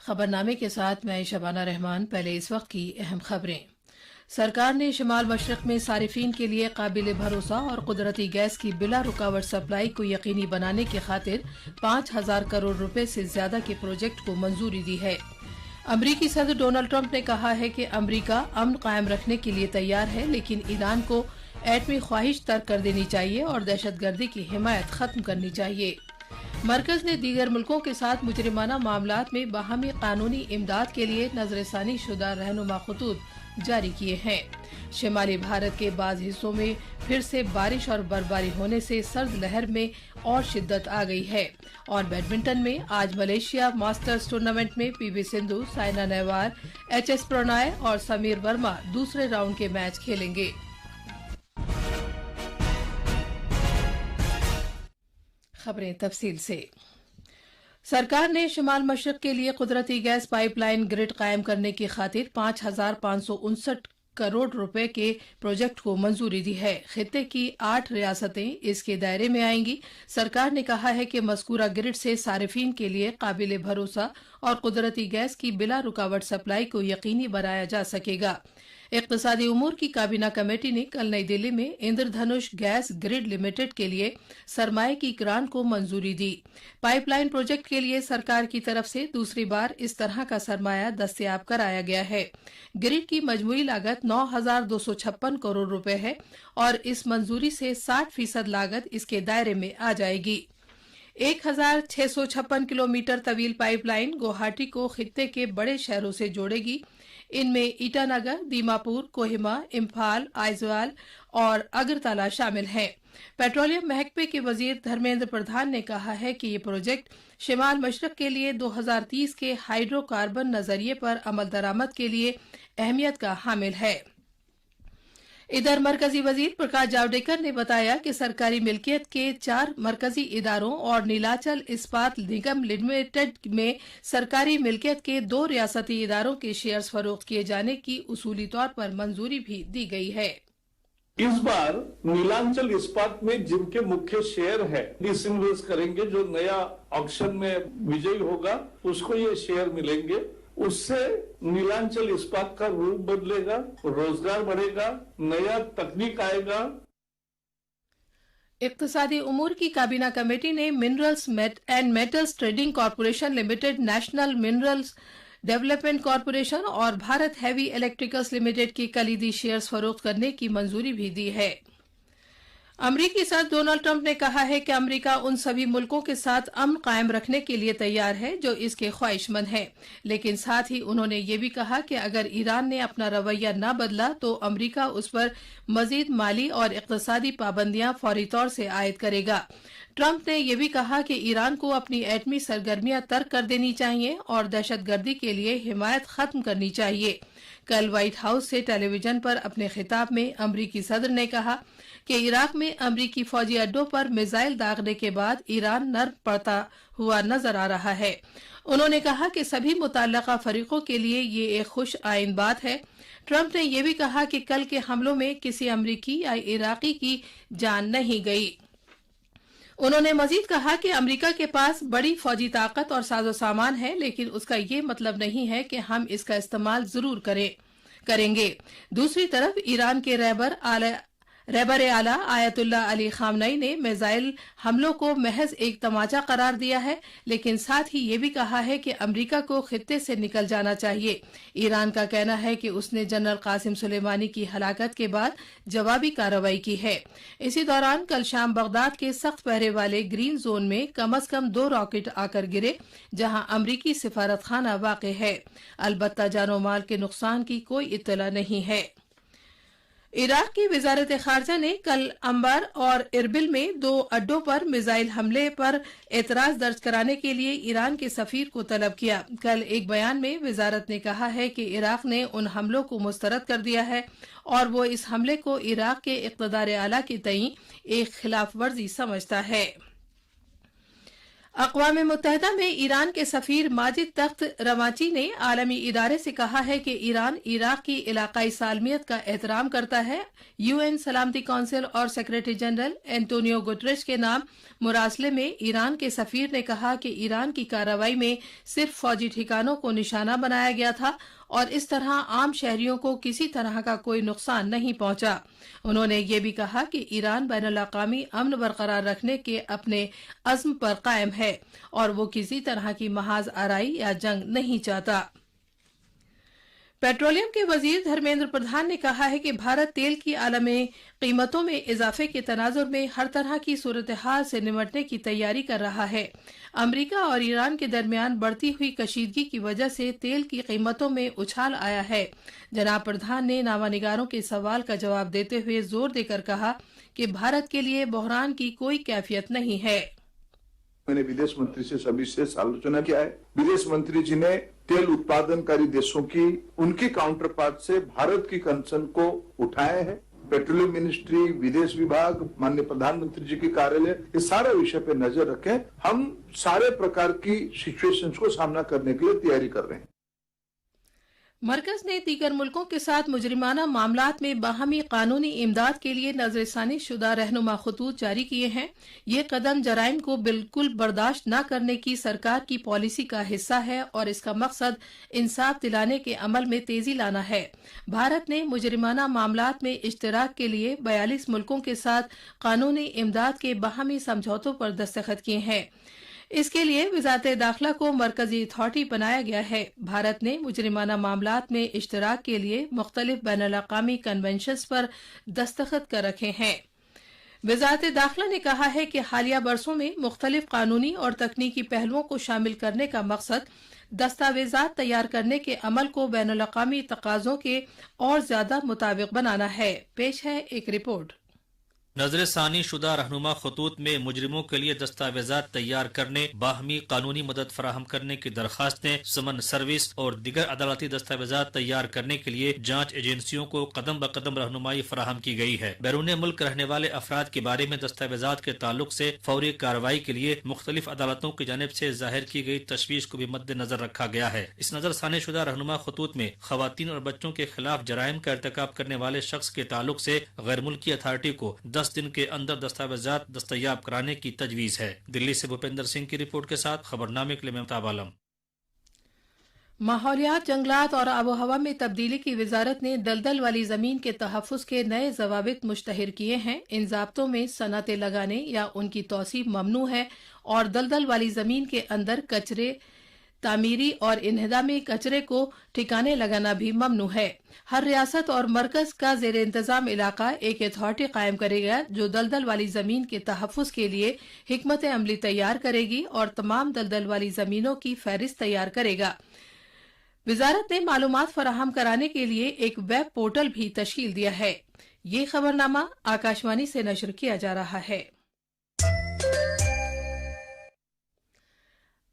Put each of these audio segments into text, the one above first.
खबरनामे के साथ मैं शबाना रहमान। पहले इस वक्त की अहम खबरें। सरकार ने शिमाल मशरक में सारिफीन के लिए काबिल भरोसा और कुदरती गैस की बिला रुकावट सप्लाई को यकीनी बनाने की खातिर 5,000 करोड़ रुपए से ज्यादा के प्रोजेक्ट को मंजूरी दी है। अमरीकी सदर डोनाल्ड ट्रंप ने कहा है कि अमरीका अमन कायम रखने के लिए तैयार है, लेकिन ईरान को एटमी ख्वाहिश तर्क कर देनी चाहिए और दहशतगर्दी की हिमायत खत्म करनी चाहिए। मरकज ने दीगर मुल्कों के साथ मुजरिमाना मामलात में बाहमी कानूनी इमदाद के लिए नजरसानी शुदा रहनुमा खतूत जारी किए हैं। शिमाली भारत के बाज़ हिस्सों में फिर से बारिश और बर्फबारी होने से सर्द लहर में और शिद्दत आ गई है। और बैडमिंटन में आज मलेशिया मास्टर्स टूर्नामेंट में पीवी सिंधु, साइना नेहवाल, एचएस प्रणॉय और समीर वर्मा दूसरे राउंड के मैच खेलेंगे। खबरें तफसील से। सरकार ने शिमाल मशरक के लिए कुदरती गैस पाइपलाइन ग्रिड कायम करने की खातिर 5,559 करोड़ रुपए के प्रोजेक्ट को मंजूरी दी है। खित्ते की 8 रियासतें इसके दायरे में आएंगी। सरकार ने कहा है कि मज़कूरा ग्रिड से सारिफीन के लिए काबिल भरोसा और कुदरती गैस की बिला रुकावट सप्लाई को यकीनी बनाया जा सकेगा। इक़्तिसादी उमूर की काबीना कमेटी ने कल नई दिल्ली में इंद्रधनुष गैस ग्रिड लिमिटेड के लिए सरमाए की ग्रांट को मंजूरी दी। पाइपलाइन प्रोजेक्ट के लिए सरकार की तरफ से दूसरी बार इस तरह का सरमाया दस्तयाब कराया गया है। ग्रिड की मजमूई लागत 9,256 करोड़ रुपए है और इस मंजूरी से 60% लागत इसके दायरे में आ जाएगी। 1,656 किलोमीटर तवील पाइपलाइन गुवाहाटी को खित्ते के बड़े शहरों से जोड़ेगी। इनमें ईटानगर, दीमापुर, कोहिमा, इम्फाल, आइजवाल और अगरतला शामिल हैं। पेट्रोलियम महकमे के वजीर धर्मेंद्र प्रधान ने कहा है कि ये प्रोजेक्ट शिमाल मशरक के लिए 2030 के हाइड्रोकार्बन नजरिए पर अमल दरामद के लिए अहमियत का हामिल है। इधर मरकजी वजीर प्रकाश जावड़ेकर ने बताया कि सरकारी मिल्कियत के 4 मरकजी इदारों और नीलाचल इस्पात निगम लिमिटेड में सरकारी मिल्कियत के 2 रियासती इदारों के शेयर्स फरोख्त किए जाने की उसूली तौर पर मंजूरी भी दी गई है। इस बार नीलांचल इस्पात में जिनके मुख्य शेयर है डिसइन्वेस्ट करेंगे, जो नया ऑक्शन में विजयी होगा उसको ये शेयर मिलेंगे। उससे नीलांचल इस्पात का रूप बदलेगा, रोजगार बढ़ेगा, नया तकनीक आएगा। इक़्तिसादी उमूर की काबीना कमेटी ने minerals and metals trading corporation limited, national minerals development corporation और भारत हैवी इलेक्ट्रिकल्स लिमिटेड के कलीदी शेयर्स फरोख्त करने की मंजूरी भी दी है। अमरीकी सदर डोनाल्ड ट्रंप ने कहा है कि अमरीका उन सभी मुल्कों के साथ अमन कायम रखने के लिए तैयार है जो इसके ख्वाहिशमंद हैं, लेकिन साथ ही उन्होंने ये भी कहा कि अगर ईरान ने अपना रवैया न बदला तो अमरीका उस पर मजीद माली और इक़्तिसादी पाबंदियां फौरी तौर से आयद करेगा। ट्रंप ने यह भी कहा कि ईरान को अपनी एटमी सरगर्मियां तर्क कर देनी चाहिए और दहशतगर्दी के लिए हिमायत खत्म करनी चाहिए। कल व्हाइट हाउस से टेलीविजन पर अपने खिताब में अमरीकी सदर ने कहा कि इराक में अमरीकी फौजी अड्डों पर मिसाइल दागने के बाद ईरान नर्म पड़ता हुआ नजर आ रहा है। उन्होंने कहा कि सभी मुतल्लका फरीकों के लिए ये एक खुश आइन बात है। ट्रंप ने यह भी कहा कि कल के हमलों में किसी अमरीकी या इराकी की जान नहीं गई। उन्होंने मजीद कहा कि अमरीका के पास बड़ी फौजी ताकत और साजो सामान है, लेकिन उसका ये मतलब नहीं है कि हम इसका इस्तेमाल जरूर करेंगे। दूसरी तरफ ईरान के रहबर आला आयतुल्ला अली खामनई ने मिसाइल हमलों को महज एक तमाचा करार दिया है, लेकिन साथ ही ये भी कहा है कि अमरीका को खित्ते से निकल जाना चाहिए। ईरान का कहना है कि उसने जनरल कासिम सुलेमानी की हलाकत के बाद जवाबी कार्रवाई की है। इसी दौरान कल शाम बगदाद के सख्त पहरे वाले ग्रीन जोन में कम से कम 2 रॉकेट आकर गिरे, जहां अमरीकी सिफारत खाना वाक़ है। अलबत्ता जानो माल के नुकसान की कोई इत्तला नहीं है। इराक की वजारत खारजा ने कल अंबर और इरबिल में 2 अड्डों पर मिसाइल हमले पर एतराज दर्ज कराने के लिए ईरान के सफीर को तलब किया। कल एक बयान में वजारत ने कहा है कि इराक ने उन हमलों को मुस्तरद कर दिया है और वो इस हमले को इराक के इक़्तिदार आला के तईं एक खिलाफ वर्जी समझता है। अक़वाम मुत्तहिदा में ईरान के सफ़ीर माजिद तख्त रवाची ने आलमी इदारे से कहा है कि ईरान इराक की इलाकाई सालमियत का एहतराम करता है। यूएन सलामती कौंसिल और सेक्रेटरी जनरल एंटोनियो गुटरेश के नाम मुरासले में ईरान के सफ़ीर ने कहा कि ईरान की कार्रवाई में सिर्फ फौजी ठिकानों को निशाना बनाया गया था और इस तरह आम शहरियों को किसी तरह का कोई नुकसान नहीं पहुंचा। उन्होंने ये भी कहा कि ईरान बैनुल-अक़वामी अमन बरकरार रखने के अपने अज़्म पर कायम है और वो किसी तरह की महाज आराई या जंग नहीं चाहता। पेट्रोलियम के वजीर धर्मेंद्र प्रधान ने कहा है कि भारत तेल की आलमी कीमतों में इजाफे के तनाजुर में हर तरह की सूरत हाल से निमटने की तैयारी कर रहा है। अमेरिका और ईरान के दरमियान बढ़ती हुई कशीदगी की वजह से तेल की कीमतों में उछाल आया है। जनाब प्रधान ने नामानिगारों के सवाल का जवाब देते हुए जोर देकर कहा कि भारत के लिए बहरान की कोई कैफियत नहीं है। मैंने विदेश मंत्री से सभी से आलोचना किया है। विदेश मंत्री जी ने तेल उत्पादनकारी देशों की उनकी काउंटर पार्ट से भारत की कंसर्न को उठाया है। पेट्रोलियम मिनिस्ट्री, विदेश विभाग, माननीय प्रधानमंत्री जी की कार्यालय इस सारे विषय पे नजर रखें। हम सारे प्रकार की सिचुएशंस को सामना करने के लिए तैयारी कर रहे हैं। मरकज ने दीगर मुल्कों के साथ मुजरिमाना मामलात में बाहमी कानूनी इमदाद के लिए नजरसानी शुदा रहनुमा खतूत जारी किए हैं। ये कदम जराइम को बिल्कुल बर्दाश्त न करने की सरकार की पॉलिसी का हिस्सा है और इसका मकसद इंसाफ दिलाने के अमल में तेजी लाना है। भारत ने मुजरिमाना मामलात में इश्तराक के लिए 42 मुल्कों के साथ कानूनी इमदाद के बाहमी समझौतों पर दस्तखत किए हैं। इसके लिए वजारत दाखिला को मरकजी अथॉरिटी बनाया गया है। भारत ने मुजरिमाना मामलात में इश्तराक के लिए मुख्तलिफ बैनुल-अक़वामी कन्वेंशंस पर दस्तखत कर रखे हैं। वजारत दाखिला ने कहा है कि हालिया बरसों में मुख्तलिफ कानूनी और तकनीकी पहलुओं को शामिल करने का मकसद दस्तावेजात तैयार करने के अमल को बैनुल-अक़वामी तकाज़ों के और ज्यादा मुताबिक बनाना है। पेश है एक रिपोर्ट। नजरसानी शुदा रहनुमा खतूत में मुजरिमों के लिए दस्तावेजात तैयार करने, बाहमी कानूनी मदद फराहम करने की दरखास्तें, समन सर्विस और दिगर अदालती दस्तावेजात तैयार करने के लिए जांच एजेंसियों को कदम ब कदम रहनुमाई फराहम की गई है। बैरून मुल्क रहने वाले अफराद के बारे में दस्तावेजात के ताल्लुक से फौरी कार्रवाई के लिए मुख्तलिफ अदालतों की जानिब से जाहिर की गई तशवीश को भी मद्देनजर रखा गया है। इस नजरसानी शुदा रहनुमा खतूत में खवातीन और बच्चों के खिलाफ जराइम का इर्तिकाब करने वाले शख्स के ताल्लुक से गैर मुल्की अथॉरिटी को 10 दिन के अंदर दस्तावेजात दस्तयाब कराने की तजवीज है। दिल्ली से भूपेंद्र सिंह की रिपोर्ट के साथ खबरनामे के लिए मेहताब आलम। माहौलियात, जंगलात और आबो हवा में तब्दीली की वजारत ने दलदल वाली जमीन के तहफ़्फ़ुज़ के नए ज़वाबित मुश्तहिर किए हैं। इन ज़ाब्तों में सनअतें लगाने या उनकी तौसीब ममनू है और दलदल वाली जमीन के अंदर कचरे, तामीरी और इन्हदामी कचरे को ठिकाने लगाना भी ममनू है। हर रियासत और मरकज का जेर इंतजाम इलाका एक अथॉरिटी कायम करेगा जो दलदल वाली जमीन के तहफ़्फ़ुज़ के लिए हिकमत अमली तैयार करेगी और तमाम दलदल वाली जमीनों की फहरिस्त तैयार करेगा। वजारत ने मालूमात फराहम कराने के लिए एक वेब पोर्टल भी तश्कील दिया है। ये खबरनामा आकाशवाणी से नशर किया जा रहा है।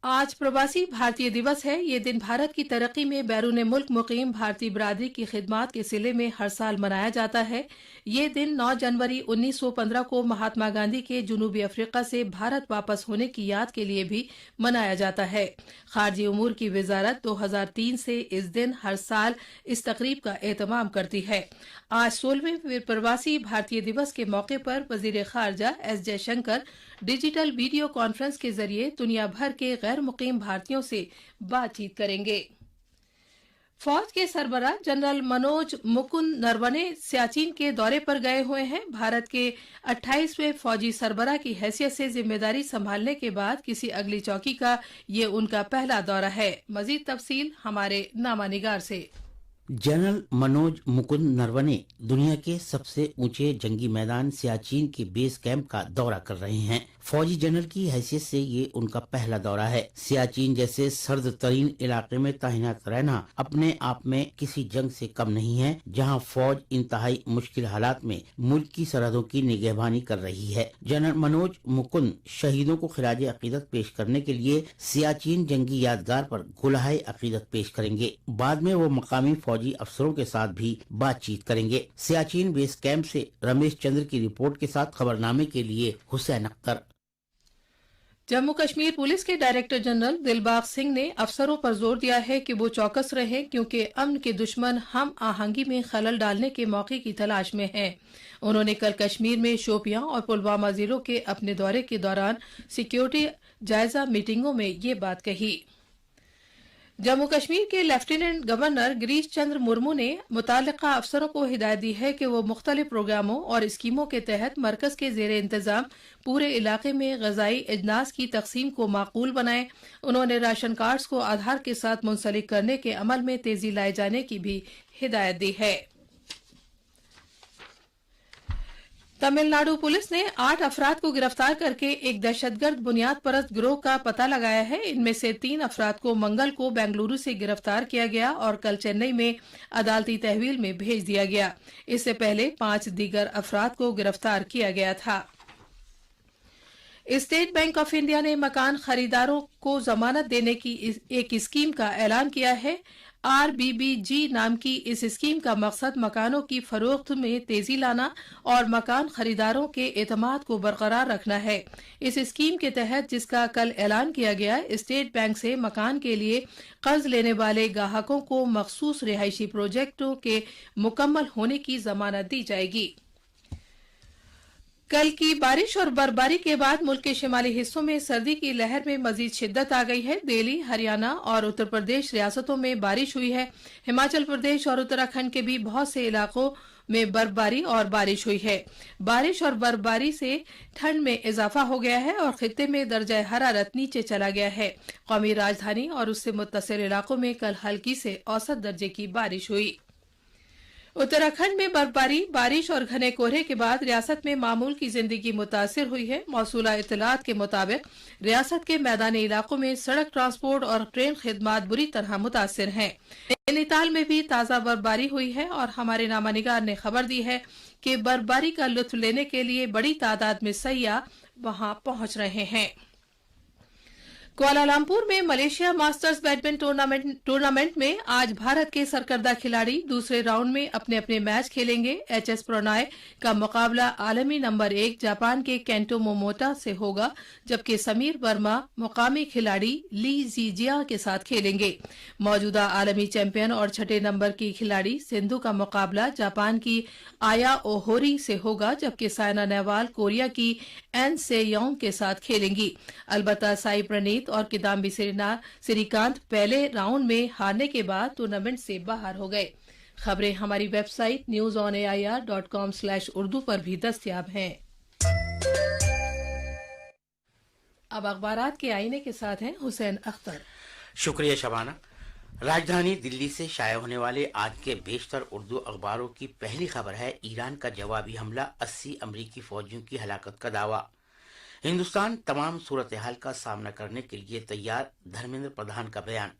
आज प्रवासी भारतीय दिवस है। ये दिन भारत की तरक्की में बैरून मुल्क मुकीम भारतीय बिरादरी की खिदमात के सिले में हर साल मनाया जाता है। ये दिन 9 जनवरी 1915 को महात्मा गांधी के जनूबी अफ्रीका से भारत वापस होने की याद के लिए भी मनाया जाता है। खारजी उमूर की वजारत 2003 से इस दिन हर साल इस तकरीब का एहतमाम करती है। आज 16वें प्रवासी भारतीय दिवस के मौके पर वजीर खारजा S Jaishankar digital video conference के जरिए दुनिया भर के गैर मुकीम भारतीयों से बातचीत करेंगे। फौज के सरबराह जनरल मनोज मुकुंद नरवणे सियाचिन के दौरे पर गए हुए हैं। भारत के 28वें फौजी सरबराह की हैसियत से जिम्मेदारी संभालने के बाद किसी अगली चौकी का ये उनका पहला दौरा है। मजीद तफसील हमारे नामानिगार से। जनरल मनोज मुकुंद नरवणे दुनिया के सबसे ऊंचे जंगी मैदान सियाचिन के बेस कैंप का दौरा कर रहे हैं। फौजी जनरल की हैसियत से ये उनका पहला दौरा है। सियाचिन जैसे सर्द तरीन इलाके में तैनात रहना अपने आप में किसी जंग से कम नहीं है, जहां फौज इंतहाई मुश्किल हालात में मुल्क की सरहदों की निगहबानी कर रही है। जनरल मनोज मुकुंद शहीदों को खिराज अकीदत पेश करने के लिए सियाचिन जंगी यादगार पर गुलाहे अकीदत पेश करेंगे। बाद में वो मकामी फौजी अफसरों के साथ भी बातचीत करेंगे। सियाचिन बेस कैंप से रमेश चंद्र की रिपोर्ट के साथ खबरनामे के लिए हुसैन अख्तर। जम्मू कश्मीर पुलिस के डायरेक्टर जनरल दिलबाग सिंह ने अफसरों पर जोर दिया है कि वो चौकस रहें क्योंकि अमन के दुश्मन हम आहंगी में खलल डालने के मौके की तलाश में हैं। उन्होंने कल कश्मीर में शोपियां और पुलवामा जिलों के अपने दौरे के दौरान सिक्योरिटी जायजा मीटिंगों में ये बात कही। जम्मू कश्मीर के लेफ्टिनेंट गवर्नर गिरीश चंद्र मुर्मू ने मुताल्लिका अफसरों को हिदायत दी है कि वो मुख्तलिफ प्रोग्रामों और स्कीमों के तहत मरकज के जेर इंतजाम पूरे इलाके में गजाई अजनास की तकसीम को माकूल बनाएं। उन्होंने राशन कार्ड्स को आधार के साथ मुंसलिक करने के अमल में तेजी लाए जाने की भी हिदायत दी है। तमिलनाडु पुलिस ने 8 अफराद को गिरफ्तार करके एक दहशतगर्द बुनियाद परस्त गिरोह का पता लगाया है। इनमें से 3 अफराद को मंगल को बेंगलुरु से गिरफ्तार किया गया और कल चेन्नई में अदालती तहवील में भेज दिया गया। इससे पहले 5 दीगर अफराद को गिरफ्तार किया गया था। स्टेट बैंक ऑफ इंडिया ने मकान खरीदारों को जमानत देने की एक स्कीम का ऐलान किया है। RBBG नाम की इस स्कीम का मकसद मकानों की फरोख्त में तेजी लाना और मकान खरीदारों के एतमाद को बरकरार रखना है। इस स्कीम के तहत, जिसका कल ऐलान किया गया, स्टेट बैंक से मकान के लिए कर्ज लेने वाले ग्राहकों को मखसूस रिहायशी प्रोजेक्टों के मुकम्मल होने की जमानत दी जाएगी। कल की बारिश और बर्फबारी के बाद मुल्क के शिमाली हिस्सों में सर्दी की लहर में मजीद शिद्दत आ गई है। दिल्ली, हरियाणा और उत्तर प्रदेश रियासतों में बारिश हुई है। हिमाचल प्रदेश और उत्तराखंड के भी बहुत से इलाकों में बर्फबारी और बारिश हुई है। बारिश और बर्फबारी से ठंड में इजाफा हो गया है और खित्ते में दर्जा हरारत नीचे चला गया है। कौमी राजधानी और उससे मुत्तसिल इलाकों में कल हल्की से औसत दर्जे की बारिश हुई। उत्तराखंड में बर्फबारी, बारिश और घने कोहरे के बाद रियासत में मामूल की जिंदगी मुतासिर हुई है। मौसूला इत्तलात के मुताबिक रियासत के मैदानी इलाकों में सड़क ट्रांसपोर्ट और ट्रेन खिदमात बुरी तरह मुतासिर हैं। नैनीताल में भी ताज़ा बर्फबारी हुई है और हमारे नामानिगार ने खबर दी है कि बर्फबारी का लुत्फ लेने के लिए बड़ी तादाद में सैयाह वहां पहुंच रहे हैं। कुआलालंपुर में मलेशिया मास्टर्स बैडमिंटन टूर्नामेंट में आज भारत के सरकर्दा खिलाड़ी दूसरे राउंड में अपने अपने मैच खेलेंगे। HS प्रणॉय का मुकाबला आलमी नंबर 1 जापान के केंटो मोमोटा से होगा, जबकि समीर वर्मा मुकामी खिलाड़ी ली जीजिया के साथ खेलेंगे। मौजूदा आलमी चैंपियन और 6 नंबर की खिलाड़ी सिंधु का मुकाबला जापान की आया ओहोरी से होगा, जबकि साइना नेहवाल कोरिया की एन सेयोंग के साथ खेलेंगी। अलबत्ता साई प्रणीत और किदाम्बी श्रीकांत पहले राउंड में हारने के बाद टूर्नामेंट से बाहर हो गए। खबरें हमारी वेबसाइट newsonair.com/urdu पर भी दस्तयाब हैं। अब अखबारात के आईने के साथ हैं हुसैन अख्तर। शुक्रिया शबाना। राजधानी दिल्ली से शाया होने वाले आज के बेशतर उर्दू अखबारों की पहली खबर है ईरान का जवाबी हमला, 80 अमरीकी फौजियों की हलाकत का दावा। हिंदुस्तान तमाम सूरत हाल का सामना करने के लिए तैयार, धर्मेंद्र प्रधान का बयान।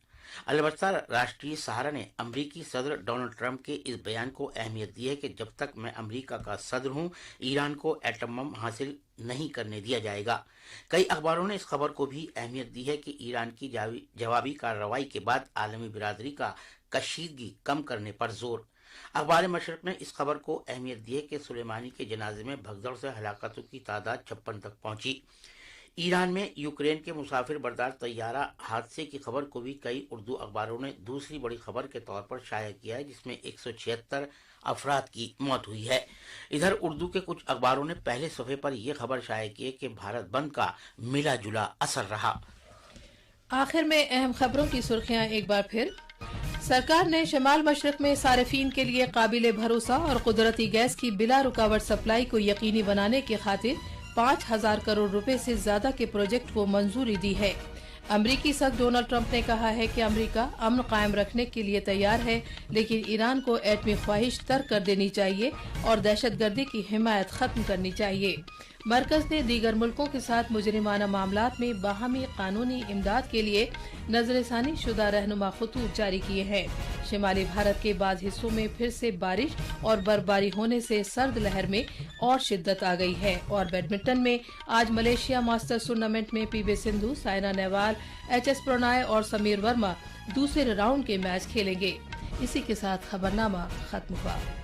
अलबत्ता राष्ट्रीय सहारा ने अमरीकी सदर डोनाल्ड ट्रंप के इस बयान को अहमियत दी है कि जब तक मैं अमरीका का सदर हूं, ईरान को एटम बम हासिल नहीं करने दिया जाएगा। कई अखबारों ने इस खबर को भी अहमियत दी है कि ईरान की जवाबी कार्रवाई के बाद आलमी बिरादरी का कशीदगी कम करने पर जोर। अखबार मशरक ने इस खबर को अहमियत दी है कि सुलेमानी के जनाजे में भगदड़ से हलाकतों की तादाद 56 तक पहुंची। ईरान में यूक्रेन के मुसाफिर बरदार तैयारा हादसे की खबर को भी कई उर्दू अखबारों ने दूसरी बड़ी खबर के तौर पर शाया किया है, जिसमें 176 अफराद की मौत हुई है। इधर उर्दू के कुछ अखबारों ने पहले सफ़े पर यह खबर शाया की है कि भारत बंद का मिला जुला असर रहा। आखिर में अहम खबरों की सुर्खियां एक बार फिर। सरकार ने शमाल मशरक में सारिफीन के लिए काबिल भरोसा और कुदरती गैस की बिला रुकावट सप्लाई को यकीनी बनाने की खातिर 5,000 करोड़ रुपए से ज्यादा के प्रोजेक्ट को मंजूरी दी है। अमरीकी सदर डोनाल्ड ट्रंप ने कहा है कि अमरीका अमन कायम रखने के लिए तैयार है, लेकिन ईरान को एटमी ख्वाहिश तर्क कर देनी चाहिए और दहशतगर्दी की हिमायत खत्म करनी चाहिए। मरकज ने दीगर मुल्कों के साथ मुजरिमाना मामलात में बाहमी कानूनी इमदाद के लिए नजरसानी शुदा रहनुमा खतूत जारी किए हैं। शिमाली भारत के बाद हिस्सों में फिर से बारिश और बर्फबारी होने से सर्द लहर में और शिद्दत आ गई है। और बैडमिंटन में आज मलेशिया मास्टर्स टूर्नामेंट में PV सिंधु, साइना नेहवाल, HS प्रणॉय और समीर वर्मा दूसरे राउंड के मैच खेलेंगे। इसी के साथ खबरनामा खत्म हुआ।